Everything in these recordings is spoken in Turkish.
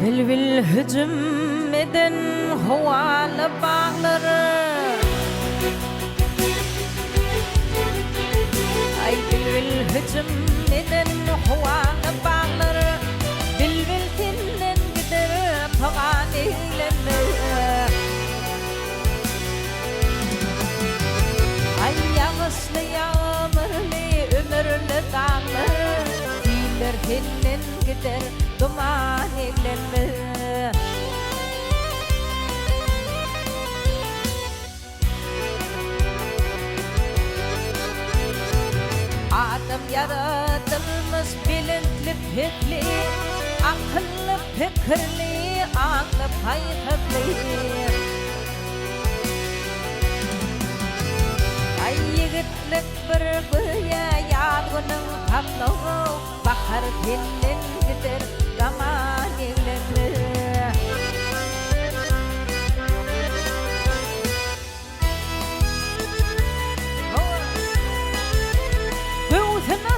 hücum eden havalı bağları Ay bilbil hücum eden havalı bağları Bilbil tinden gider pagan eylenir Ay yağışlı yağmurlu ömürlü dağlar Diler tinden gider duman eylenir Adam yaratılmış bilintli fikli Akıllı fikirli aklı payhırlı Ay yigitlik bir güya yağının tabloğu Bakar dillin gider zaman eylenir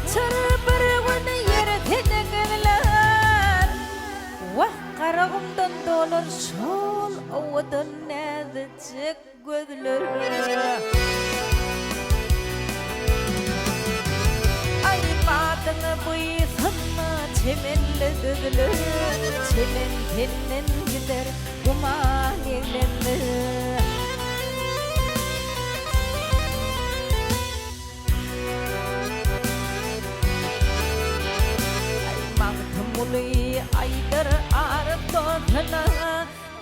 Açar bir gün yertene gönüller Vah karağımdan dolar şol Ovadan nezecek gözler Ay badını bıyısına çemenle düzülür Çemen tenen gider kuman eylenir Muli aydar arıp doğdana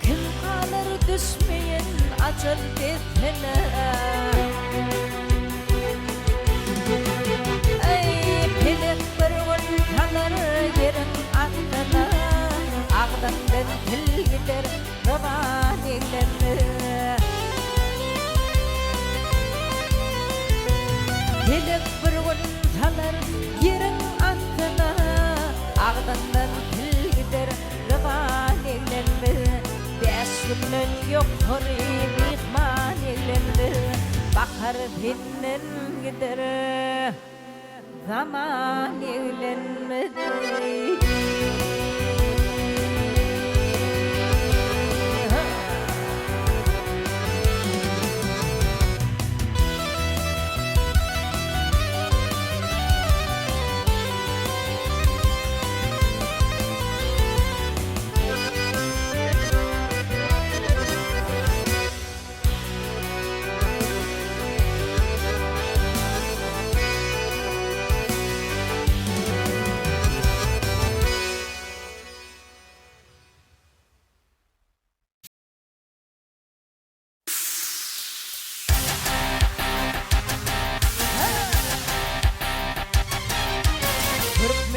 Kim kalır düşmeyin acıl detene Ey pilek bir gün kalır yerin altına Ağdan ben til gider zaman eylenir Pilek bir gün kalır yerin altına Ağdandan til gider rıvan eylenir Beş günün yukarı mihman eylenir Bakar binnen gider zaman eylenir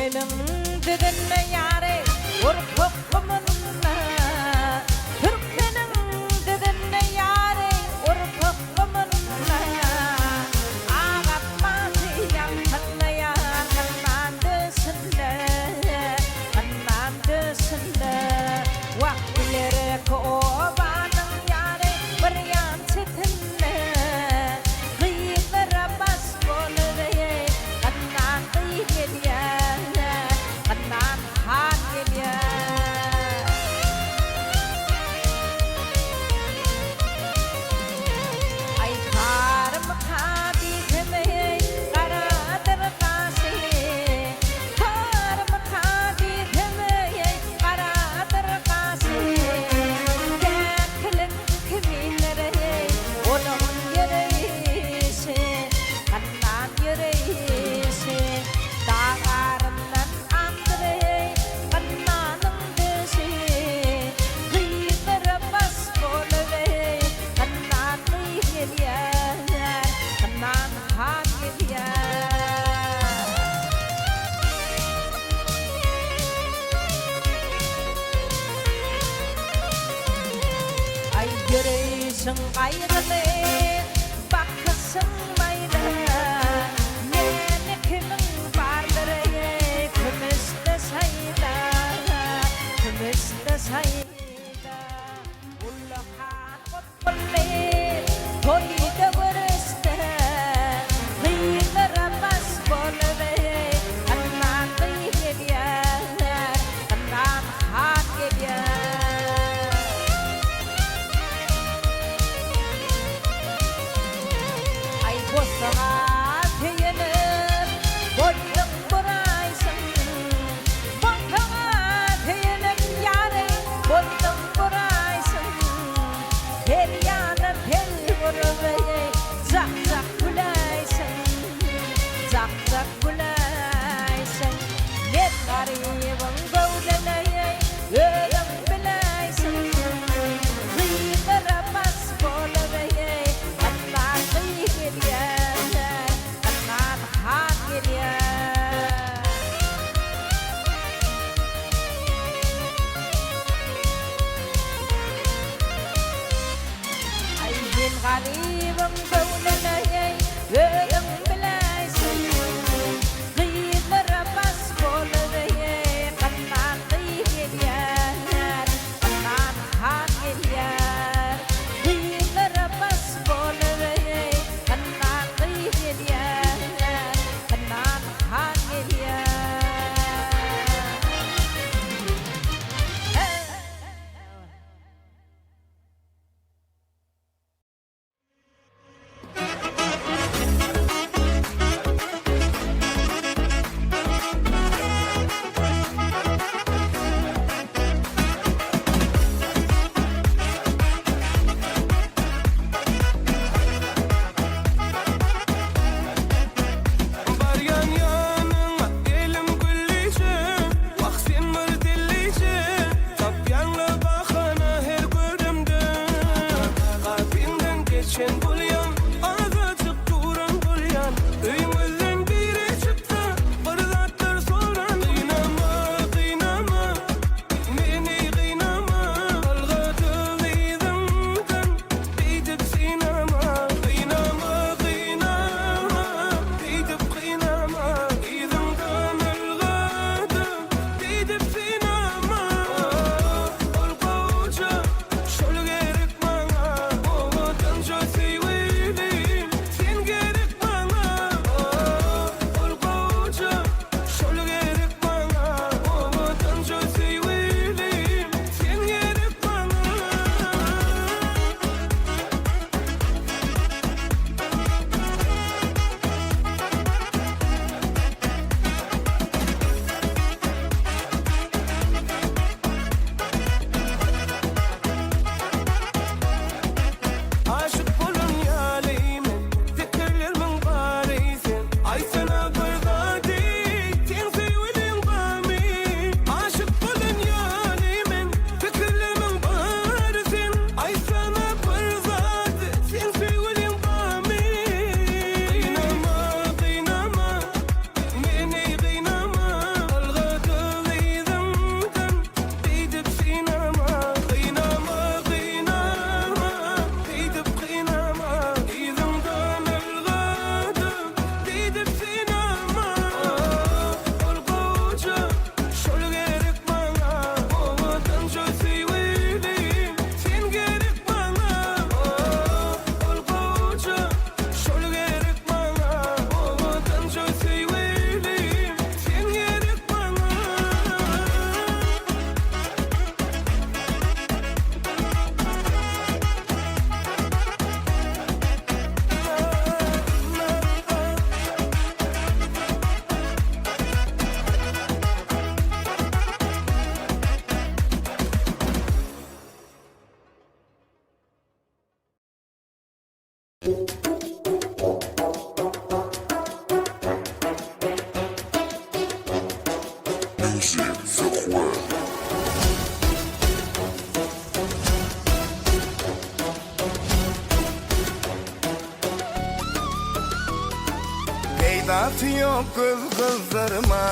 Türkmenim dedinme yâre urpakımınna Türkmenim dedinme yâre urpakımınna Ağatmazı yankınlaya kannan dösünle Vaktileri kobanın yâre bir yan çetinle Kıyılara bas boluveye kannan kıyıya Yüreğin gayrılı bakısın mayda Nene kimin vardır kümüste sayda Ullahan kutbulli toyda vırısta Kıyılara bas bolve kannan kıyıya Kannan han geliya uzakta bulaysan net garibim gövdelayay ölüm bilaysan kıyılara bas bolayay kanlar kıyıgeliyer kanlar hageliyer ayın garibim gövdelayay ölüm bilaysan kıyılara bas bolayay kanlar kıyıgeliyer kanlar hageliyer kıyılara bas bolayay kanlar kıyıgeliyer kanlar hageliyer Var yan yanıma elim gülleyce Bak sen mırtilleyce Tap yanla bakana her görümde Kalbinden geçen bulyan Azıcık duran bulyan Öyümüzden biri çıktı Fırlattır soran Kıynama kıynama Beni kıynama Algadı izimden Beydik sinema Kıynama kıynama Beydik kıynama İzimden algadı Beydik sinema Ol koca Şol gerek bana Oğudan çok seveyim Sen gerek bana Ol koca Şol gerek bana Oğudan çok seveyim Sen gerek bana Aşık bulun yâleymen Fikirlerimin gareysen Ay sana bırgadi Sen sevdiğin bami Aşık bulun yâleymen Fikirlerimin gareysen Ay sana bırgadi Sen sevdiğin bami Kıynama kıynama Beni kıynama Algadı izimden Beydik sinema Kıynama kıynama Beydik kıynama İzimden algadı Beydik sinema Ol koca Şol gerek bana Oğudan çok seveyim Sen gerek bana Ol koca Şol gerek bana Oğudan çok seveyim Sen gerek bana Peydatı yok kızlarıma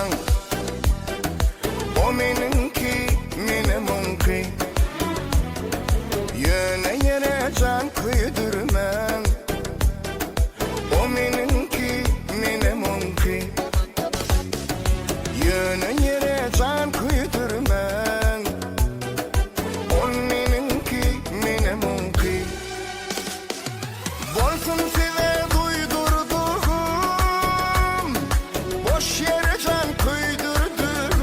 O meninki menemunki Yöne yere can kıydırmam O meninki menemunki Yöne yere can kıydırmam O meninki menemunki Bolsun size duydurduğum Boş yere can kıydırdım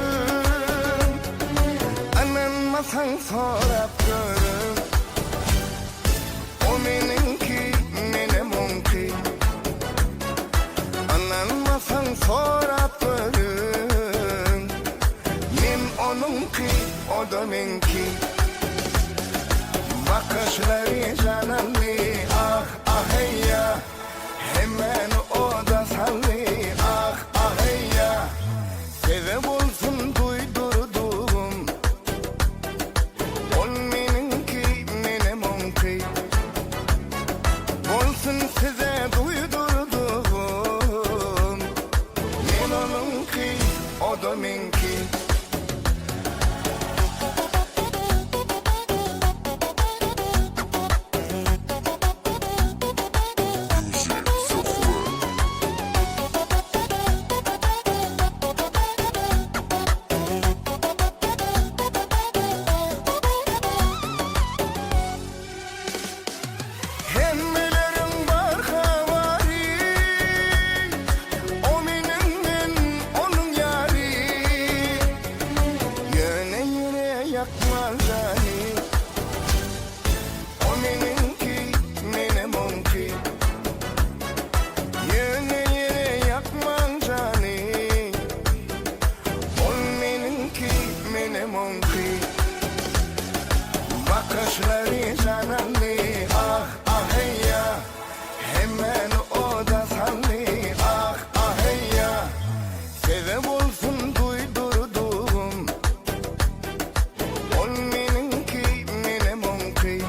Ananmasan sorap görüm O meninki menemunki Ananmasan sorap görüm Men onunki o da menki Bakışları cananlı ah ah hey ya Hemen o da sallı ah o da menki. Hemmelerin barka vari, o menimmen onun yari. Yöne yöne yakmaz zani, o menimki menem onki. Yöne yöne yakmaz zani, o menimki menem onki. Bakışları cananlı, ah ah hey ya, hemen o da sanlı, ah ah hey ya. Sebep olsun duydurdum, ol menimki menem onki.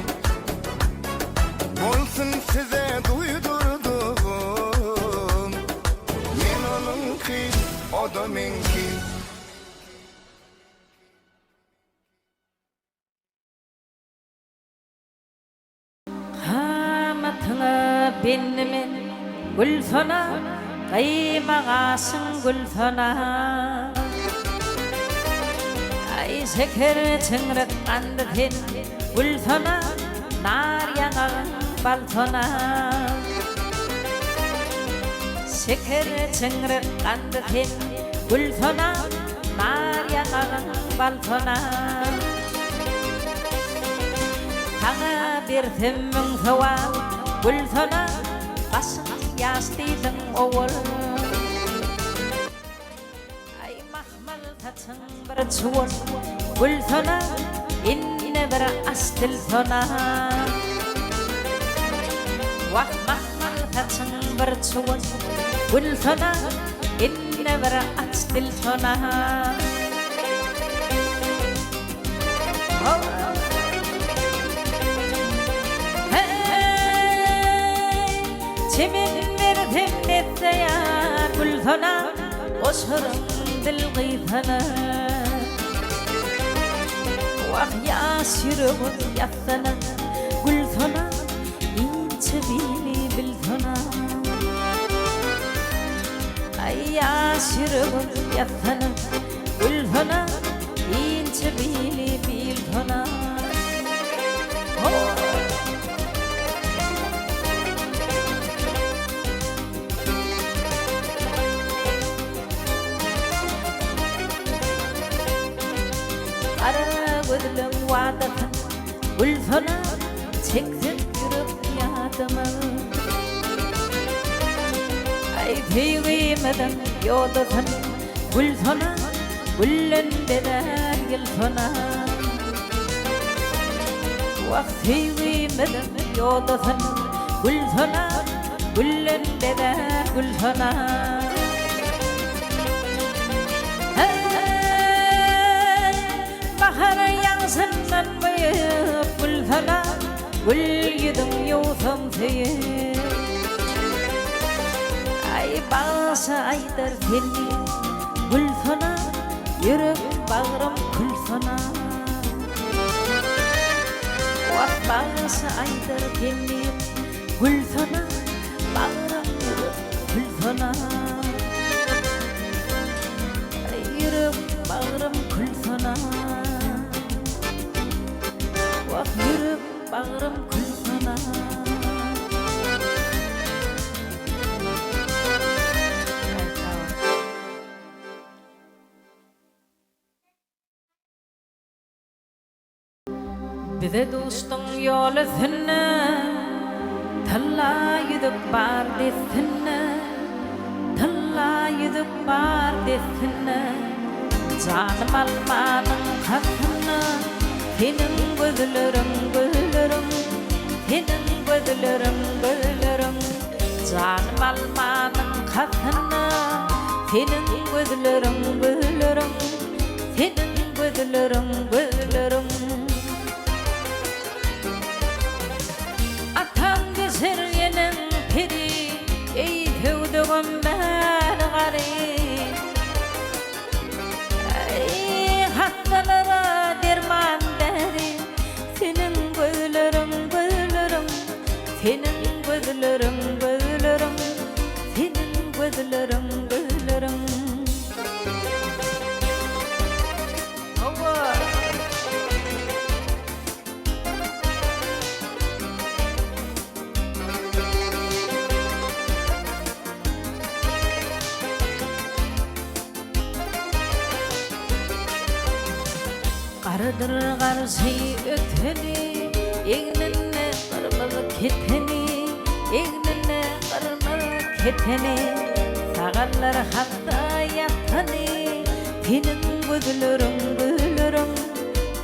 Olsun size duydurdum, men onunki, o da menki. Hamatına bennemen gülfana, kaymagasın gülfana. Ay şeker çıngırık kandı ten gülfana, nar yanağın balfana. Şeker çıngırık kandı ten gülfana, nar yanağın balfana. Tanga bir temmün thawa gülfana, basın yastiydın oğul. Ay mahmal taçın bir çuval gülfana, inne bir astil fana. Vah mahmal taçın bir çuval gülfana, inne bir astil fana. Çemin verdim netaya gülfana, oşarım dil gıyfana. Vah yasirımın yaftana gülfana, ince bili bilfana. Ay yasirımın yaftana gülfana, ince bili bilfana. Ara gözlüm vadatın gülfana, çektim yürüp yadıma. Ay teygimedim yodatın gülfana, güllende de gülfana. Vah teygimedim yodatın gülfana, güllende de gülfana. Bahar yansından bayıp gülfana, gül yudum yoğutum teyip. Ay bağısa aydır seni gülfana, yürüp bağrım külfana. Vah bağısa aydır seni gülfana, bağrım yürüp külfana. Ay yürüp bağrım külfana. Vah yürüp bağrım külfana. Bize dostun yolu thinne, thalla yuduk bar destinne, thalla yuduk bar destinne. Canım almanın hakkını, senin gözlerim gözlerim, senin gözlerim gözlerim. Canım almanın hakkını, senin gözlerim gözlerim, senin gözlerim gözlerim. Atam güzelinin piri, ey tevduğum ben gari. Qarıdır qarşı öteni Egnine qırmız keteni Egnine qırmız keteni Sağallar hatta yattani Senin gözlerim gözlerim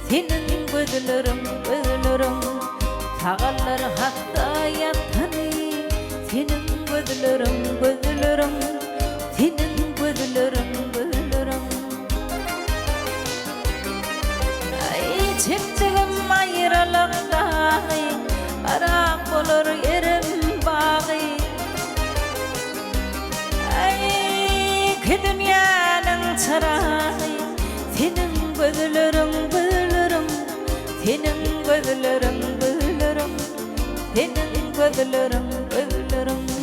Senin gözlerim gözlerim Sağallar hatta yattani Senin gözlerim gözlerim Senin gözlerim gözlerim Çektiğim ayrılıktağı Arak olur yerim bağı Ki dünyanın çırağı Senin gözlerim gözlerim Senin gözlerim gözlerim Senin gözlerim gözlerim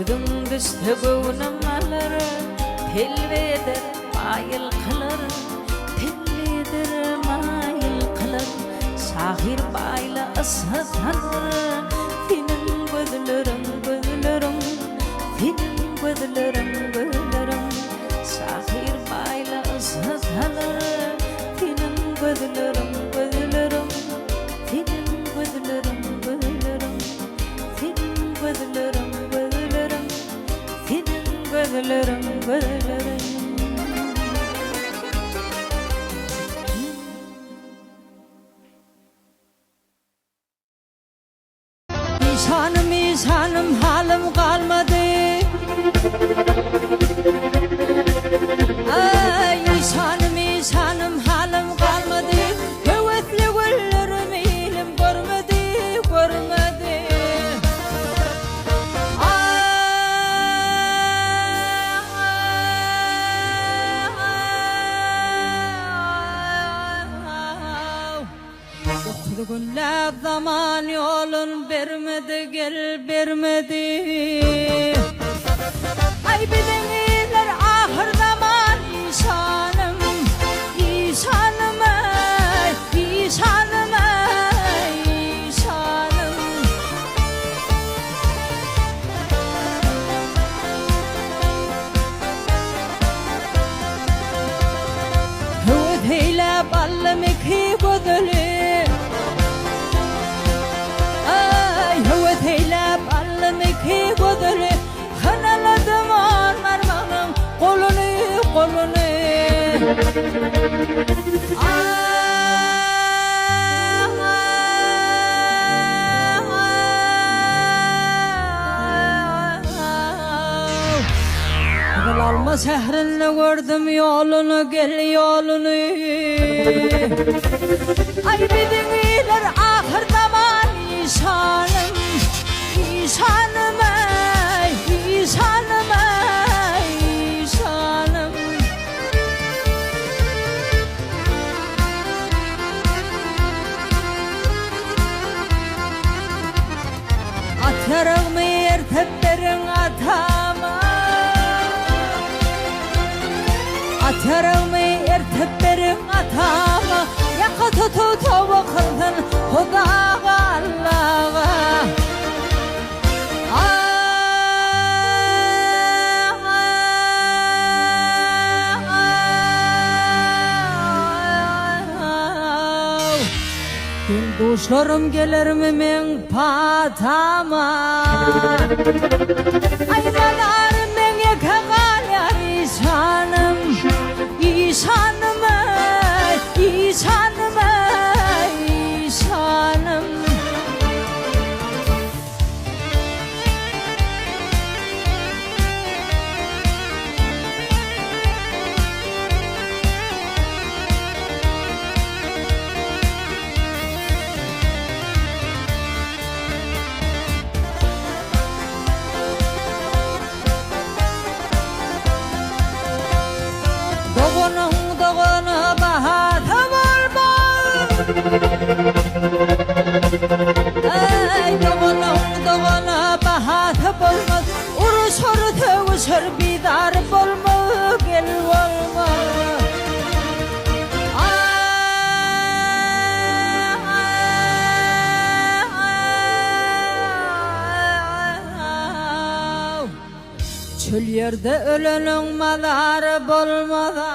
Gözüm düştü göğnüm alır Telvedir mayıl kılır Telvedir mayıl kılır Şahir bayla ısıtanır Senin gözlerim gözlerim Senin gözlerim gözlerim Şahir bayla ısıtanır Senin gözlerim gözlerim Senin gözlerim gözlerim Senin gözlerim gözlerim gözlerim İşanım halim kalmadı Ay işanım halim kalmadı Gövetli güllerim ilim görmedi görmedi Günler zaman yolun vermedi gel vermedi Ay bilinirler ahır zaman işanım İşanım ey işanım ey işanım Hüveyle ballım iki gözlü Ki gözleri kanaladım armağanım kolunu Alma şehrini gördüm yolunu gel yolunu Ay bidingiler ahır zaman işanım İşanım ey, işanım ey, işanım Atarım erteplerin atama Atarım erteplerin atama Yaka tutu tava kırdın Hudağa Allah'a Dostlarım gelir mi men patama Aynalarım men yakalar yar işanım İşanım ey, işanım ey, işanım Doğunu bahatı bol bol Ey doğunu bahatı bolmaz Uruşur tövüşür bidar bolma gel olma Çöl yerde ölenin madarı bolmada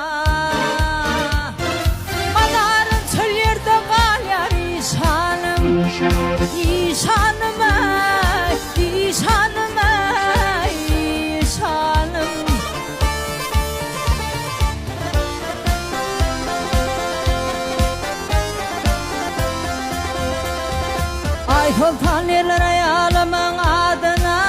Madarın çöl yerde kalyar İşanım İşanım İşanım İşanım Ay sultan yerlere yağlamın adına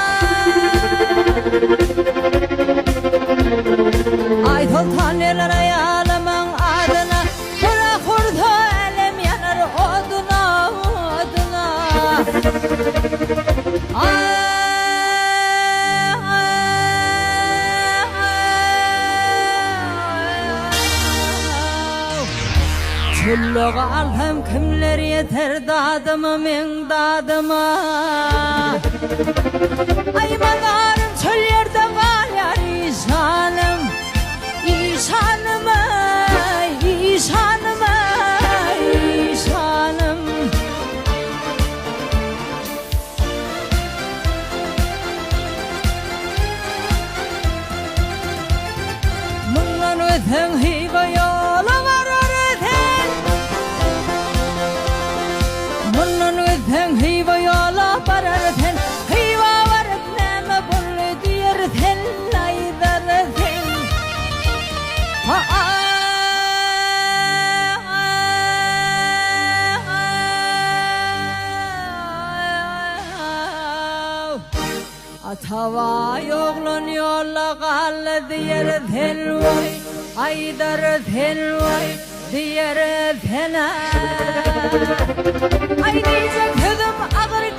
Ay sultan yerlere yağlamın adına Kura kurdu elim yanar oduna oduna Çulluğa alham kimler yeter dadıma men dadıma Ay madarım çöl yerde kalyar İşanım İşanım İşanım İşanım Bundan öten hibe yola var öten Bundan öten hibe yola var öten Hibe var ötneme bunu diyer ten Aydar öten Atava yoğlun yolla kallı diyer ten vay Aydar ten vay diyer ten Ay diyecek hüdüm ağır